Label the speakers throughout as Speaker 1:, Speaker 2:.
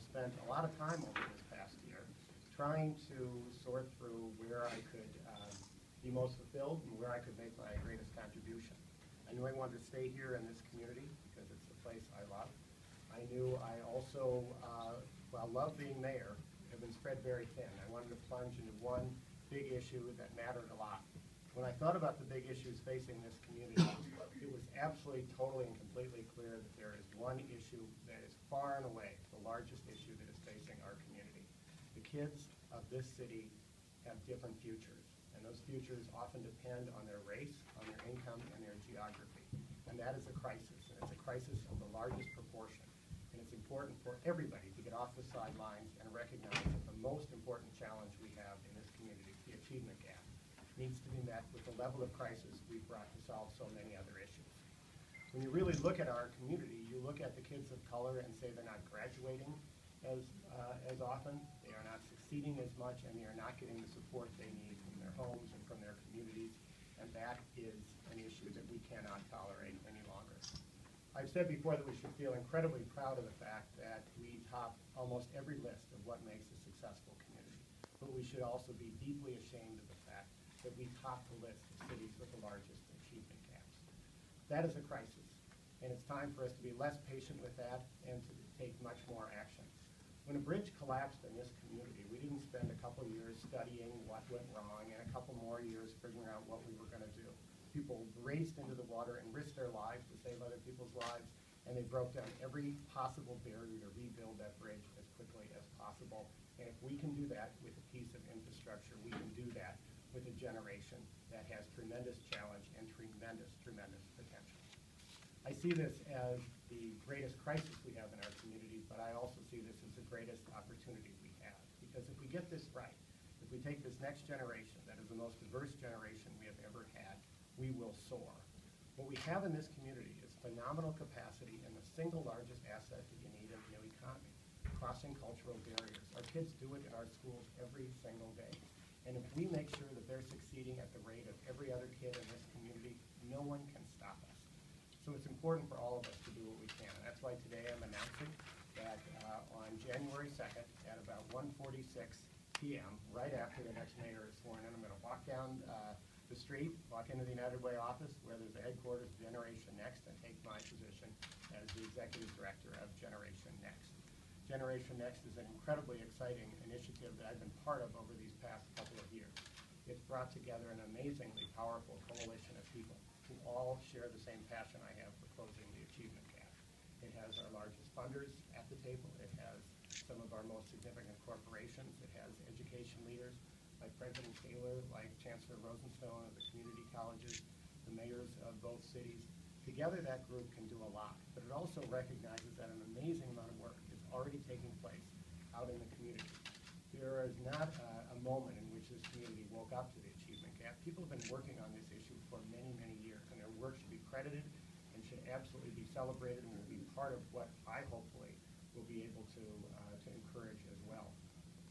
Speaker 1: have spent a lot of time over this past year trying to sort through where I could be most fulfilled and where I could make my greatest contribution. I knew I wanted to stay here in this community because it's the place I love. I knew I also, while love being mayor, have been spread very thin. I wanted to plunge into one big issue that mattered a lot. When I thought about the big issues facing this community, it was absolutely, totally, and completely clear that there is one issue that is far and away the largest issue that is facing our community. The kids of this city have different futures, and those futures often depend on their race, on their income, and their geography. And that is a crisis, and it's a crisis of the largest proportion. And it's important for everybody to get off the sidelines and recognize that the most important challenge we have in this community, the achievement gap, needs to be met with the level of crisis we've brought to solve so many other issues. When you really look at our community, you look at the kids of color and say they're not graduating as often, they are not succeeding as much, and they are not getting the support they need from their homes and from their communities, and that is an issue that we cannot tolerate any longer. I've said before that we should feel incredibly proud of the fact that we top almost every list of what makes a successful community, but we should also be deeply ashamed of the fact that we top the list of cities with the largest achievement gaps. That is a crisis, and it's time for us to be less patient with that and to take much more action. When a bridge collapsed in this community, we didn't spend a couple years studying what went wrong and a couple more years figuring out what we were going to do. People raced into the water and risked their lives to save other people's lives, and they broke down every possible barrier to rebuild that bridge as quickly as possible. And if we can do that with a piece of infrastructure, we can do that with a generation that has tremendous challenge and tremendous, tremendous potential. I see this as the greatest crisis we have in our community, but I also see this as the greatest opportunity we have. Because if we get this right, if we take this next generation, that is the most diverse generation we have ever had, we will soar. What we have in this community is phenomenal capacity and the single largest asset that you need in the new economy, crossing cultural barriers. Our kids do it in our schools every single day. And if we make sure that they're succeeding at the rate of every other kid in this community, no one can stop us. So it's important for all of us to do what we can. And that's why today I'm announcing that on January 2nd at about 1:46 p.m., right after the next mayor is sworn in, I'm going to walk down the street, walk into the United Way office where there's the headquarters of Generation Next, and take my position as the executive director of Generation Next. Generation Next is an incredibly exciting initiative that I've been part of over these past couple of years. It's brought together an amazingly powerful coalition of people who all share the same passion I have for closing the achievement gap. It has our largest funders at the table. It has some of our most significant corporations. It has education leaders like President Taylor, like Chancellor Rosenstone of the community colleges, the mayors of both cities. Together that group can do a lot, but it also recognizes that an amazing amount of work is already taking place out in the community. There is not a moment in which this community woke up to the achievement gap. People have been working on this issue for many, many years, and their work should be credited and should absolutely be celebrated and will be part of what I hopefully will be able to encourage as well.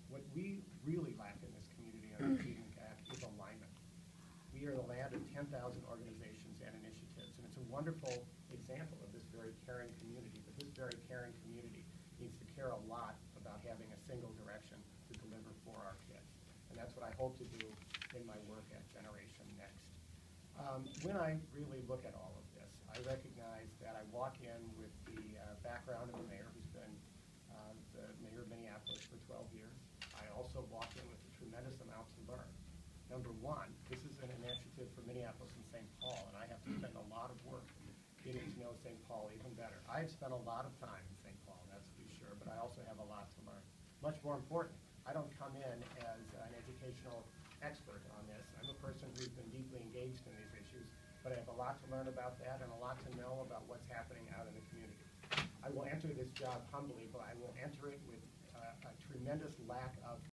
Speaker 1: What we really lack in this community on the achievement gap is alignment. We are the land of 10,000 organizations and initiatives, and it's a wonderful example of this very caring community, but this very caring community needs to care a lot about having a single direction to deliver for our kids. And that's what I hope to do in my work at Generation Next. When I really look at all of this, I recognize that I walk in with the background of a mayor who's been the mayor of Minneapolis for 12 years. I also walk in with a tremendous amount to learn. Number one, this is an initiative for Minneapolis and St. Paul, and I have to spend a lot of work getting to know St. Paul even better. I've spent a lot of time in St. Paul, that's to be sure, but I also have a lot to learn. Much more important, I don't come in as an educational expert on this. I'm a person who's been deeply engaged in these issues, but I have a lot to learn about that and a lot to know about what's happening out in the community. I will enter this job humbly, but I will enter it with a tremendous lack of